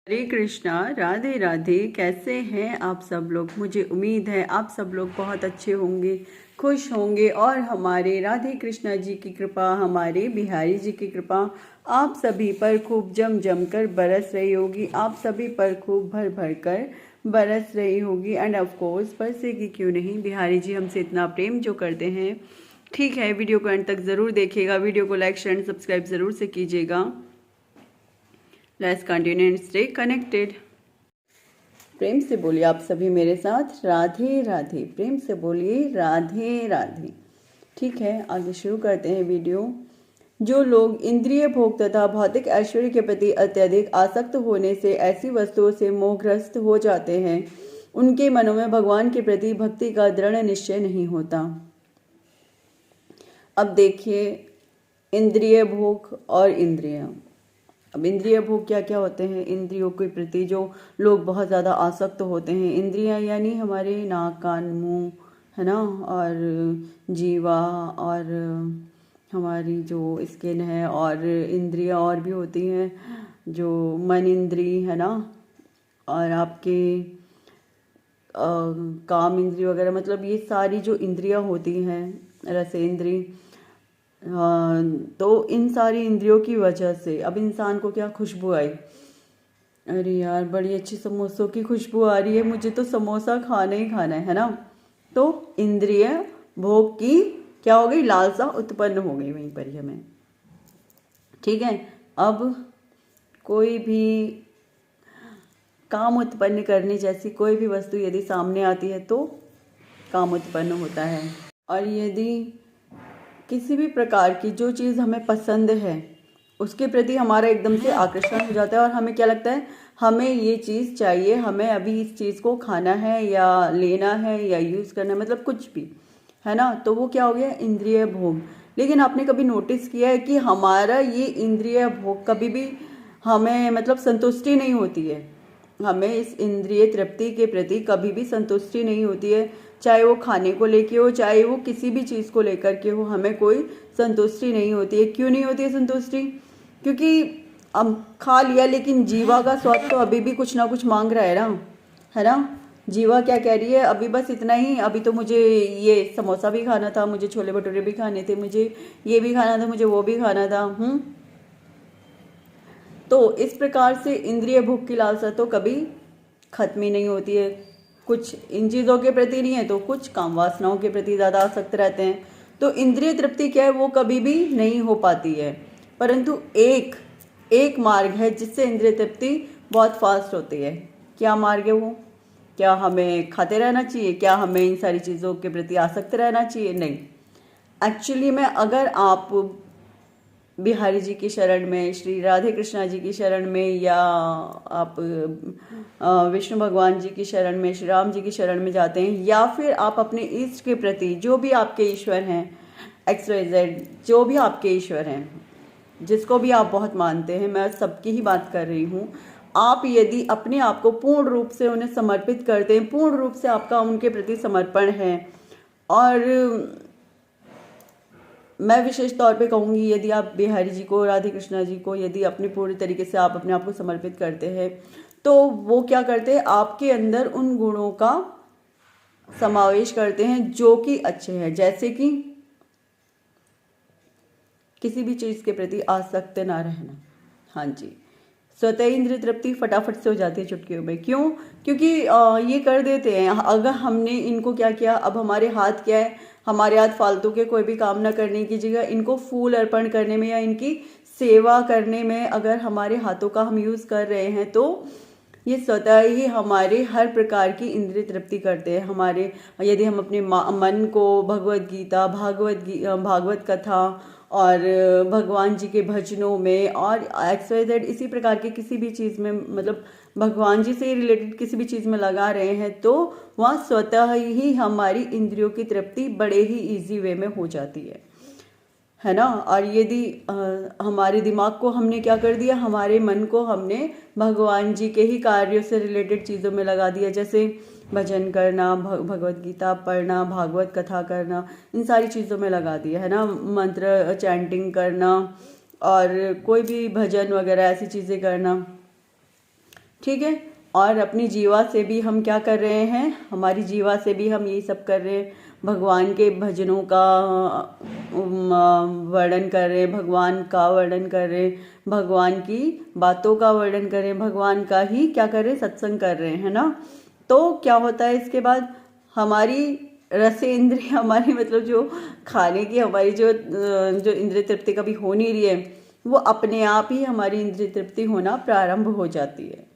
हरे कृष्णा, राधे राधे। कैसे हैं आप सब लोग? मुझे उम्मीद है आप सब लोग बहुत अच्छे होंगे, खुश होंगे और हमारे राधे कृष्णा जी की कृपा, हमारे बिहारी जी की कृपा आप सभी पर खूब जम जम कर बरस रही होगी, आप सभी पर खूब भर भर कर बरस रही होगी। एंड ऑफ कोर्स बरसेगी क्यों नहीं, बिहारी जी हमसे इतना प्रेम जो करते हैं। ठीक है, वीडियो को एंड तक ज़रूर देखिएगा, वीडियो को लाइक शेयर सब्सक्राइब ज़रूर से कीजिएगा। Let's continue and stay connected. प्रेम से बोलिए आप सभी मेरे साथ, राधे राधे। प्रेम से बोलिए राधे राधे। ठीक है, आगे शुरू करते हैं वीडियो। जो लोग इंद्रिय भोग तथा भौतिक ऐश्वर्य के प्रति अत्यधिक आसक्त होने से ऐसी वस्तुओं से मोहग्रस्त हो जाते हैं, उनके मनों में भगवान के प्रति भक्ति का दृढ़ निश्चय नहीं होता। अब देखिए, इंद्रिय भोग और इंद्रिय। अब इंद्रिय भोग क्या क्या होते हैं? इंद्रियों के प्रति जो लोग बहुत ज़्यादा आसक्त होते हैं, इंद्रियां यानी हमारे नाक कान मुंह, है ना, और जीवा और हमारी जो स्किन है, और इंद्रियां और भी होती हैं जो मन इंद्री, है ना, और आपके काम इंद्री वगैरह, मतलब ये सारी जो इंद्रियां होती हैं, रसेंद्री। तो इन सारी इंद्रियों की वजह से अब इंसान को क्या खुशबू आई, अरे यार बड़ी अच्छी समोसों की खुशबू आ रही है, मुझे तो समोसा खाना ही खाना है ना। तो इंद्रिय भोग की क्या हो गई, लालसा उत्पन्न हो गई वहीं पर ही हमें। ठीक है, अब कोई भी काम उत्पन्न करने जैसी कोई भी वस्तु यदि सामने आती है तो काम उत्पन्न होता है। और यदि किसी भी प्रकार की जो चीज़ हमें पसंद है उसके प्रति हमारा एकदम से आकर्षण हो जाता है और हमें क्या लगता है, हमें ये चीज़ चाहिए, हमें अभी इस चीज़ को खाना है या लेना है या यूज़ करना है, मतलब कुछ भी, है ना, तो वो क्या हो गया, इंद्रिय भोग। लेकिन आपने कभी नोटिस किया है कि हमारा ये इंद्रिय भोग कभी भी हमें मतलब संतुष्टि नहीं होती है, हमें इस इंद्रिय तृप्ति के प्रति कभी भी संतुष्टि नहीं होती है, चाहे वो खाने को लेके हो, चाहे वो किसी भी चीज़ को लेकर के हो, हमें कोई संतुष्टि नहीं होती है। क्यों नहीं होती है संतुष्टि? क्योंकि हम खा लिया लेकिन जीवा का स्वाद तो अभी भी कुछ ना कुछ मांग रहा है ना। जीवा क्या कह रही है, अभी बस इतना ही, अभी तो मुझे ये समोसा भी खाना था, मुझे छोले भटूरे भी खाने थे, मुझे ये भी खाना था, मुझे वो भी खाना था। तो इस प्रकार से इंद्रिय भोग की लालसा तो कभी खत्म ही नहीं होती है। कुछ इन चीज़ों के प्रति नहीं है तो कुछ काम वासनाओं के प्रति ज़्यादा आसक्त रहते हैं, तो इंद्रिय तृप्ति क्या है, वो कभी भी नहीं हो पाती है। परंतु एक मार्ग है जिससे इंद्रिय तृप्ति बहुत फास्ट होती है। क्या मार्ग है वो? क्या हमें खाते रहना चाहिए? क्या हमें इन सारी चीज़ों के प्रति आसक्त रहना चाहिए? नहीं। एक्चुअली में अगर आप बिहारी जी की शरण में, श्री राधे कृष्णा जी की शरण में, या आप विष्णु भगवान जी की शरण में, श्री राम जी की शरण में जाते हैं, या फिर आप अपने इष्ट के प्रति, जो भी आपके ईश्वर हैं, XYZ, जो भी आपके ईश्वर हैं, जिसको भी आप बहुत मानते हैं, मैं सबकी ही बात कर रही हूँ, आप यदि अपने आप को पूर्ण रूप से उन्हें समर्पित करते हैं, पूर्ण रूप से आपका उनके प्रति समर्पण है, और मैं विशेष तौर पे कहूँगी यदि आप बिहारी जी को, राधे कृष्णा जी को यदि अपने पूरी तरीके से आप अपने आप को समर्पित करते हैं, तो वो क्या करते हैं, आपके अंदर उन गुणों का समावेश करते हैं जो कि अच्छे हैं, जैसे कि किसी भी चीज़ के प्रति आसक्त ना रहना। हाँ जी, स्वतः इंद्रिय तृप्ति फटाफट से हो जाती है चुटकियों में। क्यों? क्योंकि ये कर देते हैं, अगर हमने इनको क्या किया, अब हमारे हाथ क्या है, हमारे हाथ फालतू के कोई भी काम ना करने की जगह इनको फूल अर्पण करने में या इनकी सेवा करने में अगर हमारे हाथों का हम यूज़ कर रहे हैं, तो ये स्वतः ही हमारे हर प्रकार की इंद्रिय तृप्ति करते हैं। हमारे यदि हम अपने मन को भगवत गीता, भागवत कथा और भगवान जी के भजनों में और XYZ इसी प्रकार के किसी भी चीज़ में, मतलब भगवान जी से रिलेटेड किसी भी चीज़ में लगा रहे हैं, तो वहाँ स्वतः ही हमारी इंद्रियों की तृप्ति बड़े ही इजी वे में हो जाती है ना। और यदि हमारे दिमाग को हमने क्या कर दिया, हमारे मन को हमने भगवान जी के ही कार्यों से रिलेटेड चीज़ों में लगा दिया, जैसे भजन करना, भगवत गीता पढ़ना, भागवत कथा करना, इन सारी चीज़ों में लगा दिया, है ना, मंत्र चैंटिंग करना और कोई भी भजन वगैरह ऐसी चीज़ें करना, ठीक है। और अपनी जीवा से भी हम क्या कर रहे हैं, हमारी जीवा से भी हम यही सब कर रहे हैं, भगवान के भजनों का वर्णन कर रहे हैं, भगवान का वर्णन कर रहे हैं, भगवान की बातों का वर्णन कर रहे हैं, भगवान का ही क्या कर रहे हैं, सत्संग कर रहे हैं, है ना। तो क्या होता है इसके बाद, हमारी रसेंद्रिय, हमारी मतलब जो खाने की हमारी जो इंद्रिय तृप्ति कभी हो नहीं रही है, वो अपने आप ही हमारी इंद्रिय तृप्ति होना प्रारंभ हो जाती है।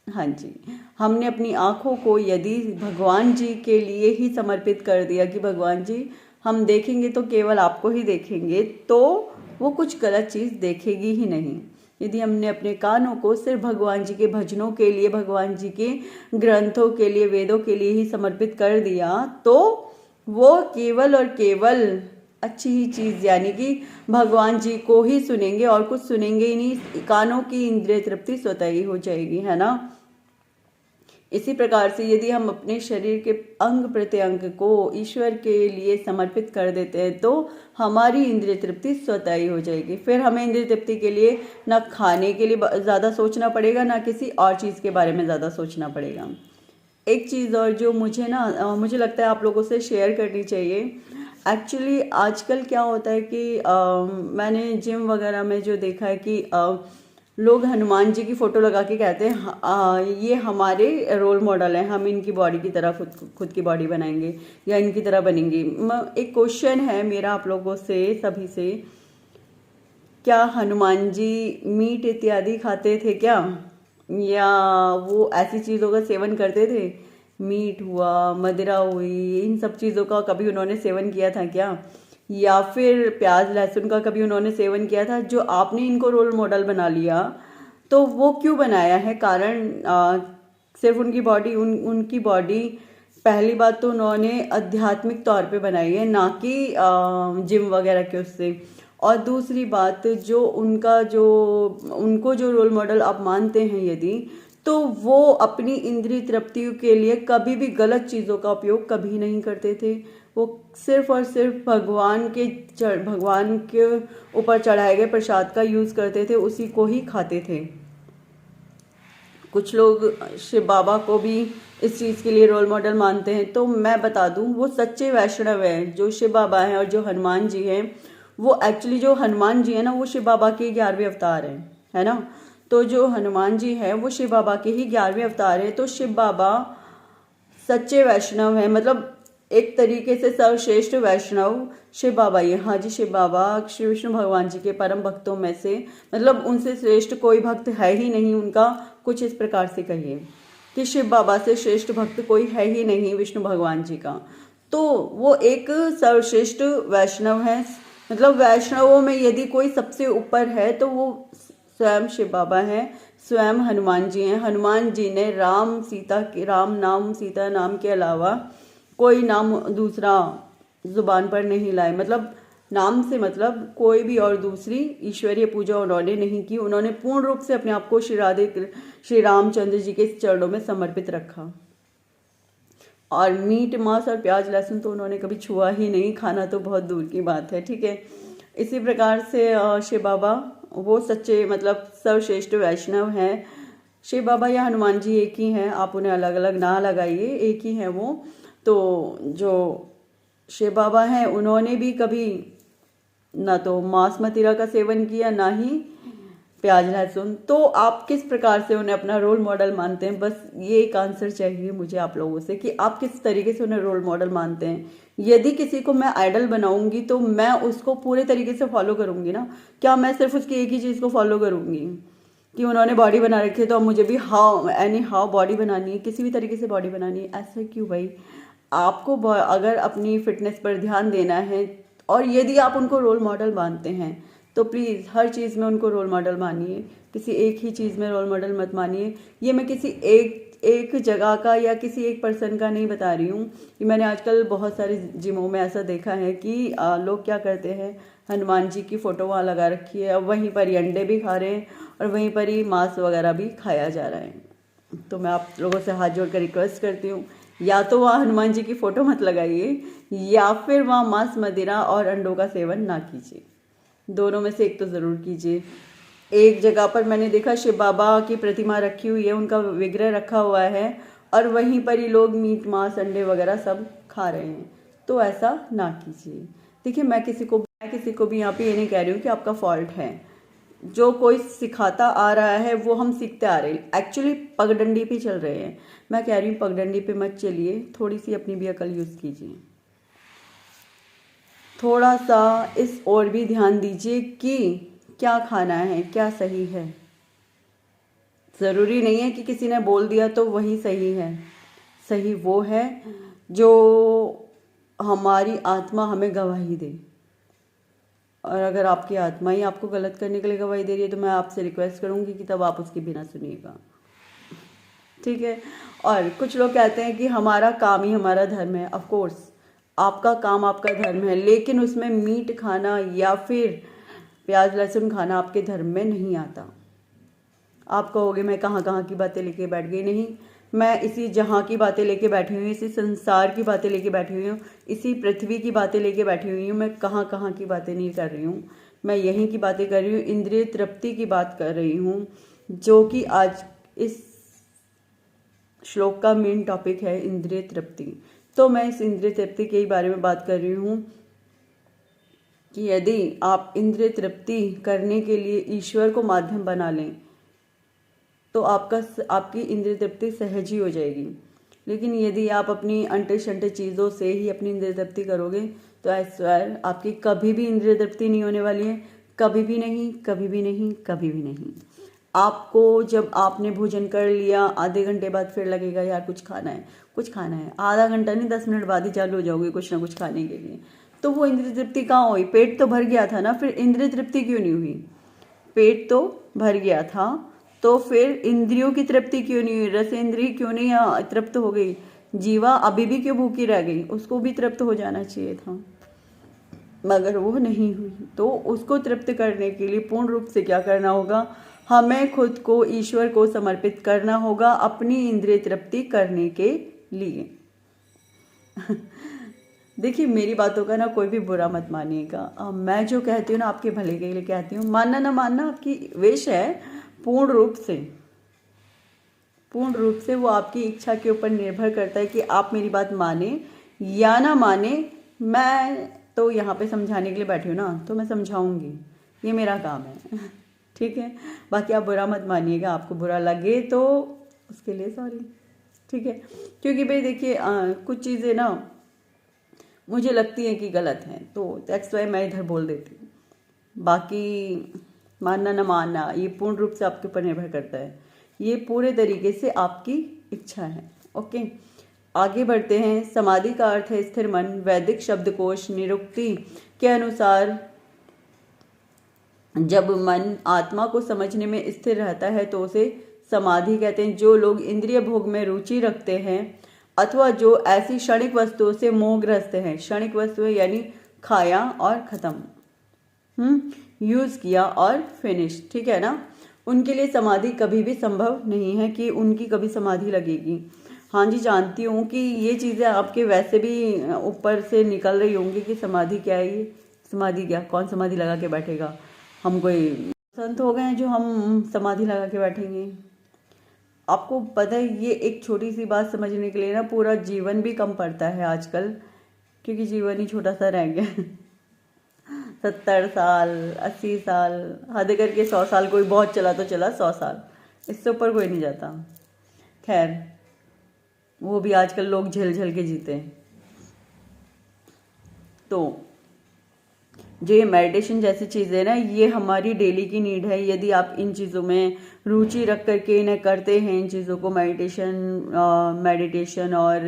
हाँ जी, हमने अपनी आँखों को यदि भगवान जी के लिए ही समर्पित कर दिया कि भगवान जी हम देखेंगे तो केवल आपको ही देखेंगे, तो वो कुछ गलत चीज़ देखेगी ही नहीं। यदि हमने अपने कानों को सिर्फ भगवान जी के भजनों के लिए, भगवान जी के ग्रंथों के लिए, वेदों के लिए ही समर्पित कर दिया, तो वो केवल और केवल अच्छी ही चीज़ यानी कि भगवान जी को ही सुनेंगे और कुछ सुनेंगे ही नहीं। कानों की इंद्रिय तृप्ति स्वतः ही हो जाएगी, है ना। इसी प्रकार से यदि हम अपने शरीर के अंग प्रत्यंग को ईश्वर के लिए समर्पित कर देते हैं, तो हमारी इंद्रिय तृप्ति स्वतः ही हो जाएगी। फिर हमें इंद्रिय तृप्ति के लिए ना खाने के लिए ज़्यादा सोचना पड़ेगा, ना किसी और चीज़ के बारे में ज़्यादा सोचना पड़ेगा। एक चीज़ और जो मुझे लगता है आप लोगों से शेयर करनी चाहिए। एक्चुअली आजकल क्या होता है कि मैंने जिम वगैरह में जो देखा है कि लोग हनुमान जी की फ़ोटो लगा के कहते हैं ये हमारे रोल मॉडल हैं, हम इनकी बॉडी की तरह खुद की बॉडी बनाएंगे या इनकी तरह बनेंगे। एक क्वेश्चन है मेरा आप लोगों से सभी से, क्या हनुमान जी मीट इत्यादि खाते थे क्या, या वो ऐसी चीज़ों का सेवन करते थे, मीट हुआ, मदिरा हुई, इन सब चीज़ों का कभी उन्होंने सेवन किया था क्या, या फिर प्याज लहसुन का कभी उन्होंने सेवन किया था। जो आपने इनको रोल मॉडल बना लिया, तो वो क्यों बनाया है, कारण सिर्फ उनकी बॉडी उनकी बॉडी पहली बात तो उन्होंने आध्यात्मिक तौर पे बनाई है, ना कि जिम वगैरह के उससे। और दूसरी बात, जो उनको जो रोल मॉडल आप मानते हैं यदि, तो वो अपनी इंद्रिय तृप्ति के लिए कभी भी गलत चीज़ों का उपयोग कभी नहीं करते थे। वो सिर्फ और सिर्फ भगवान के ऊपर चढ़ाए गए प्रसाद का यूज़ करते थे, उसी को ही खाते थे। कुछ लोग शिव बाबा को भी इस चीज़ के लिए रोल मॉडल मानते हैं। तो मैं बता दूं, वो सच्चे वैष्णव हैं जो शिव बाबा हैं, और जो हनुमान जी हैं, वो एक्चुअली जो हनुमान जी हैं ना, वो शिव बाबा के 11वें अवतार हैं, है ना। तो जो हनुमान जी हैं वो शिव बाबा के ही 11वें अवतार हैं। तो शिव बाबा सच्चे वैष्णव हैं, मतलब एक तरीके से सर्वश्रेष्ठ वैष्णव शिव बाबा ही है। हाँ जी, शिव बाबा श्री विष्णु भगवान जी के परम भक्तों में से, मतलब उनसे श्रेष्ठ कोई भक्त है ही नहीं उनका। कुछ इस प्रकार से कहिए कि शिव बाबा से श्रेष्ठ भक्त कोई है ही नहीं विष्णु भगवान जी का। तो वो एक सर्वश्रेष्ठ वैष्णव है, मतलब वैष्णवों में यदि कोई सबसे ऊपर है तो वो स्वयं शिव बाबा हैं, स्वयं हनुमान जी हैं। हनुमान जी ने राम नाम सीता नाम के अलावा कोई नाम दूसरा जुबान पर नहीं लाए, मतलब नाम से मतलब कोई भी और दूसरी ईश्वरीय पूजा उन्होंने नहीं की। उन्होंने पूर्ण रूप से अपने आप को श्री रामचंद्र जी के चरणों में समर्पित रखा। और मीट मांस और प्याज लहसुन तो उन्होंने कभी छुआ ही नहीं, खाना तो बहुत दूर की बात है, ठीक है। इसी प्रकार से शिव बाबा वो सच्चे मतलब सर्वश्रेष्ठ वैष्णव हैं। शिव बाबा या हनुमान जी एक ही हैं, आप उन्हें अलग अलग ना लगाइए, एक ही हैं वो। तो जो शिव बाबा हैं उन्होंने भी कभी ना तो मांस मदिरा का सेवन किया, ना ही प्याज लहसुन। तो आप किस प्रकार से उन्हें अपना रोल मॉडल मानते हैं, बस ये एक आंसर चाहिए मुझे आप लोगों से कि आप किस तरीके से उन्हें रोल मॉडल मानते हैं। यदि किसी को मैं आइडल बनाऊंगी तो मैं उसको पूरे तरीके से फॉलो करूंगी ना, क्या मैं सिर्फ उसकी एक ही चीज़ को फॉलो करूंगी कि उन्होंने बॉडी बना रखी है तो अब मुझे भी हाउ बॉडी बनानी है, किसी भी तरीके से बॉडी बनानी है। ऐसा क्यों भाई? आपको अगर अपनी फिटनेस पर ध्यान देना है और यदि आप उनको रोल मॉडल मानते हैं तो प्लीज़ हर चीज़ में उनको रोल मॉडल मानिए, किसी एक ही चीज़ में रोल मॉडल मत मानिए। ये मैं किसी एक जगह का या किसी एक पर्सन का नहीं बता रही हूँ। कि मैंने आजकल बहुत सारे जिमों में ऐसा देखा है कि लोग क्या करते हैं, हनुमान जी की फ़ोटो वहाँ लगा रखी है, अब वहीं पर ही अंडे भी खा रहे हैं और वहीं पर ही मांस वगैरह भी खाया जा रहा है। तो मैं आप लोगों से हाथ जोड़ कर रिक्वेस्ट करती हूँ, या तो वहाँ हनुमान जी की फ़ोटो मत लगाइए, या फिर वहाँ मांस मदिरा और अंडों का सेवन ना कीजिए। दोनों में से एक तो ज़रूर कीजिए। एक जगह पर मैंने देखा शिव बाबा की प्रतिमा रखी हुई है, उनका विग्रह रखा हुआ है, और वहीं पर ही लोग मीट मांस अंडे वगैरह सब खा रहे हैं। तो ऐसा ना कीजिए। देखिए, मैं किसी को भी यहाँ पे ये नहीं कह रही हूँ कि आपका फॉल्ट है। जो कोई सिखाता आ रहा है वो हम सीखते आ रहे हैं, एक्चुअली पगडंडी पे चल रहे हैं। मैं कह रही हूँ पगडंडी पे मत चलिए, थोड़ी सी अपनी भी अकल यूज़ कीजिए। थोड़ा सा इस और भी ध्यान दीजिए कि क्या खाना है, क्या सही है। ज़रूरी नहीं है कि किसी ने बोल दिया तो वही सही है। सही वो है जो हमारी आत्मा हमें गवाही दे। और अगर आपकी आत्मा ही आपको गलत करने के लिए गवाही दे रही है तो मैं आपसे रिक्वेस्ट करूंगी कि तब आप उसकी बिना सुनिएगा, ठीक है। और कुछ लोग कहते हैं कि हमारा काम ही हमारा धर्म है। ऑफ कोर्स आपका काम आपका धर्म है, लेकिन उसमें मीट खाना या फिर प्याज लहसुन खाना आपके धर्म में नहीं आता। आप कहोगे मैं कहाँ कहाँ की बातें लेके बैठ गई। नहीं, मैं इसी जहाँ की बातें लेके बैठी हुई हूँ, इसी संसार की बातें लेके बैठी हुई हूँ, इसी पृथ्वी की बातें लेके बैठी हुई हूँ। मैं कहाँ कहाँ की बातें नहीं कर रही हूँ, मैं यहीं की बातें कर रही हूँ। इंद्रिय तृप्ति की बात कर रही हूँ, जो कि आज इस श्लोक का मेन टॉपिक है, इंद्रिय तृप्ति। तो मैं इस इंद्रिय तृप्ति के ही बारे में बात कर रही हूँ कि यदि आप इंद्रिय तृप्ति करने के लिए ईश्वर को माध्यम बना लें तो आपकी इंद्रिय तृप्ति सहज ही हो जाएगी। लेकिन यदि आप अपनी अंटे शंटे चीज़ों से ही अपनी इंद्रिय तृप्ति करोगे तो आई स्वेयर आपकी कभी भी इंद्रिय तृप्ति नहीं होने वाली है। कभी भी नहीं, कभी भी नहीं, कभी भी नहीं। आपको जब आपने भोजन कर लिया आधे घंटे बाद फिर लगेगा यार कुछ खाना है, कुछ खाना है। आधा घंटा नहीं, 10 मिनट बाद ही चालू हो जाओगे कुछ ना कुछ खाने के लिए। तो वो इंद्रिय तृप्ति कहाँ हुई? पेट तो भर गया था ना, फिर इंद्रिय तृप्ति क्यों नहीं हुई? पेट तो भर गया था तो फिर इंद्रियों की तृप्ति क्यों नहीं हुई? रस इंद्रिय क्यों नहीं तृप्त हो गई? जीवा अभी भी क्यों भूखी रह गई? उसको भी तृप्त हो जाना चाहिए था, मगर वो नहीं हुई। तो उसको तृप्त करने के लिए पूर्ण रूप से क्या करना होगा? हमें खुद को ईश्वर को समर्पित करना होगा अपनी इंद्रिय तृप्ति करने के लिए। देखिए, मेरी बातों का ना कोई भी बुरा मत मानिएगा। मैं जो कहती हूँ ना आपके भले के लिए कहती हूँ। मानना ना मानना आपकी विश है। पूर्ण रूप से वो आपकी इच्छा के ऊपर निर्भर करता है कि आप मेरी बात माने या ना माने। मैं तो यहाँ पे समझाने के लिए बैठी हूँ ना, तो मैं समझाऊंगी, ये मेरा काम है, ठीक है। बाकी आप बुरा मत मानिएगा, आपको बुरा लगे तो उसके लिए सॉरी, ठीक है। क्योंकि भाई देखिए कुछ चीज़ें ना मुझे लगती हैं कि गलत हैं, तो दैट्स वाई मैं इधर बोल देती हूँ। बाकी मानना ना मानना ये पूर्ण रूप से आपके ऊपर निर्भर करता है। ये पूरे तरीके से आपकी इच्छा है, ओके। आगे बढ़ते हैं। समाधि का अर्थ है स्थिर मन। वैदिक शब्दकोश निरुक्ति के अनुसार जब मन आत्मा को समझने में स्थिर रहता है तो उसे समाधि कहते हैं। जो लोग इंद्रिय भोग में रुचि रखते हैं अथवा जो ऐसी क्षणिक वस्तुओं से मोहग्रस्त हैं, क्षणिक वस्तुएं यानी खाया और खत्म, यूज किया और फिनिश, ठीक है ना, उनके लिए समाधि कभी भी संभव नहीं है कि उनकी कभी समाधि लगेगी। हाँ जी, जानती हूँ कि ये चीज़ें आपके वैसे भी ऊपर से निकल रही होंगी कि समाधि क्या है, ये समाधि क्या, कौन समाधि लगा के बैठेगा? हम कोई संत हो गए हैं जो हम समाधि लगा के बैठेंगे? आपको पता है ये एक छोटी सी बात समझने के लिए ना पूरा जीवन भी कम पड़ता है आजकल, क्योंकि जीवन ही छोटा सा रह गया। 70 साल 80 साल, हद करके 100 साल, कोई बहुत चला तो चला 100 साल, इससे ऊपर कोई नहीं जाता। खैर, वो भी आजकल लोग झेल झेल के जीते हैं। तो जो ये मेडिटेशन जैसी चीज़ें ना, ये हमारी डेली की नीड है। यदि आप इन चीज़ों में रुचि रख करके इन्हें करते हैं, इन चीज़ों को, मेडिटेशन और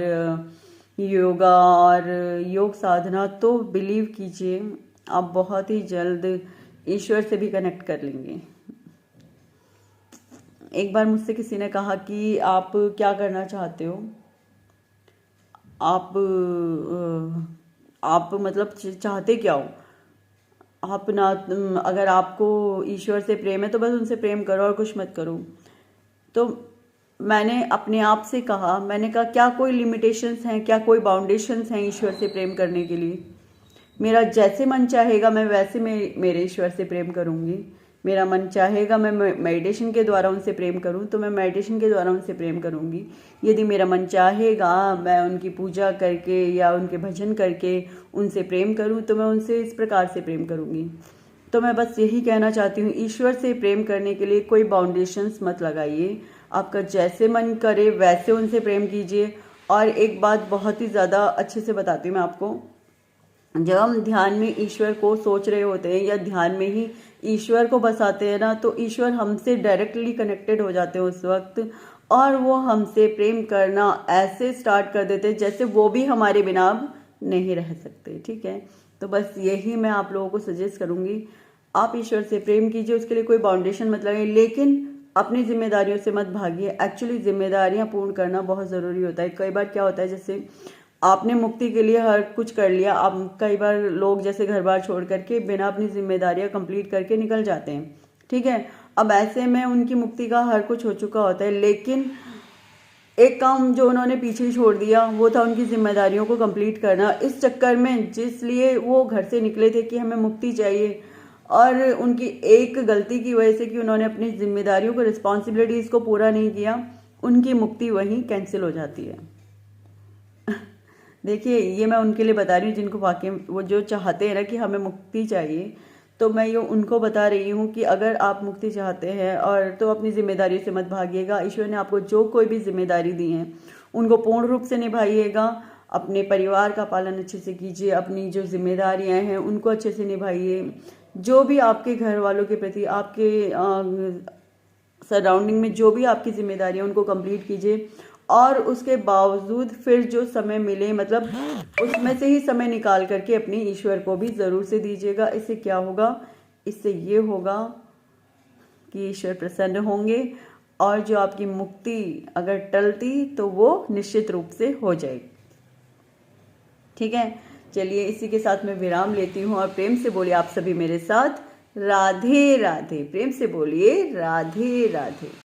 योगा और योग साधना, तो बिलीव कीजिए आप बहुत ही जल्द ईश्वर से भी कनेक्ट कर लेंगे। एक बार मुझसे किसी ने कहा कि आप क्या करना चाहते हो? आप मतलब चाहते क्या हो? आप ना, अगर आपको ईश्वर से प्रेम है तो बस उनसे प्रेम करो और कुछ मत करो। तो मैंने अपने आप से कहा, मैंने कहा क्या कोई लिमिटेशंस हैं, क्या कोई बाउंडेशंस हैं ईश्वर से प्रेम करने के लिए? मेरा जैसे मन चाहेगा मैं वैसे मेरे ईश्वर से प्रेम करूँगी। मेरा मन चाहेगा मैं मेडिटेशन के द्वारा उनसे प्रेम करूं तो मैं मेडिटेशन के द्वारा उनसे प्रेम करूंगी। यदि मेरा मन चाहेगा मैं उनकी पूजा करके या उनके भजन करके उनसे प्रेम करूं तो मैं उनसे इस प्रकार से प्रेम करूंगी। तो मैं बस यही कहना चाहती हूँ, ईश्वर से प्रेम करने के लिए कोई बाउंडेशंस मत लगाइए। आपका जैसे मन करे वैसे उनसे प्रेम कीजिए। और एक बात बहुत ही ज़्यादा अच्छे से बताती हूँ मैं आपको, जब हम ध्यान में ईश्वर को सोच रहे होते हैं या ध्यान में ही ईश्वर को बसाते हैं ना, तो ईश्वर हमसे डायरेक्टली कनेक्टेड हो जाते हैं उस वक्त, और वो हमसे प्रेम करना ऐसे स्टार्ट कर देते हैं जैसे वो भी हमारे बिना अब नहीं रह सकते। ठीक है, तो बस यही मैं आप लोगों को सजेस्ट करूँगी, आप ईश्वर से प्रेम कीजिए, उसके लिए कोई बाउंडेशन मत लगाइए, लेकिन अपनी जिम्मेदारियों से मत भागिए। एक्चुअली जिम्मेदारियां पूर्ण करना बहुत ज़रूरी होता है। कई बार क्या होता है, जैसे आपने मुक्ति के लिए हर कुछ कर लिया, आप कई बार लोग जैसे घर बार छोड़ करके बिना अपनी जिम्मेदारियां कंप्लीट करके निकल जाते हैं। ठीक है, अब ऐसे में उनकी मुक्ति का हर कुछ हो चुका होता है, लेकिन एक काम जो उन्होंने पीछे छोड़ दिया वो था उनकी जिम्मेदारियों को कंप्लीट करना। इस चक्कर में जिसलिए वो घर से निकले थे कि हमें मुक्ति चाहिए, और उनकी एक गलती की वजह से कि उन्होंने अपनी जिम्मेदारियों को, रिस्पॉन्सिबिलिटीज़ को पूरा नहीं किया, उनकी मुक्ति वहीं कैंसिल हो जाती है। देखिए, ये मैं उनके लिए बता रही हूँ जिनको वाकई वो जो चाहते हैं ना कि हमें मुक्ति चाहिए, तो मैं ये उनको बता रही हूँ कि अगर आप मुक्ति चाहते हैं और तो अपनी जिम्मेदारी से मत भागिएगा। ईश्वर ने आपको जो कोई भी जिम्मेदारी दी है उनको पूर्ण रूप से निभाइएगा। अपने परिवार का पालन अच्छे से कीजिए, अपनी जो जिम्मेदारियाँ हैं उनको अच्छे से निभाइए। जो भी आपके घर वालों के प्रति, आपके सराउंडिंग में जो भी आपकी जिम्मेदारी है उनको कंप्लीट कीजिए। और उसके बावजूद फिर जो समय मिले, मतलब उसमें से ही समय निकाल करके अपने ईश्वर को भी ज़रूर से दीजिएगा। इससे क्या होगा, इससे ये होगा कि ईश्वर प्रसन्न होंगे, और जो आपकी मुक्ति अगर टलती तो वो निश्चित रूप से हो जाएगी। ठीक है, चलिए इसी के साथ मैं विराम लेती हूँ, और प्रेम से बोलिए आप सभी मेरे साथ राधे राधे। प्रेम से बोलिए राधे राधे।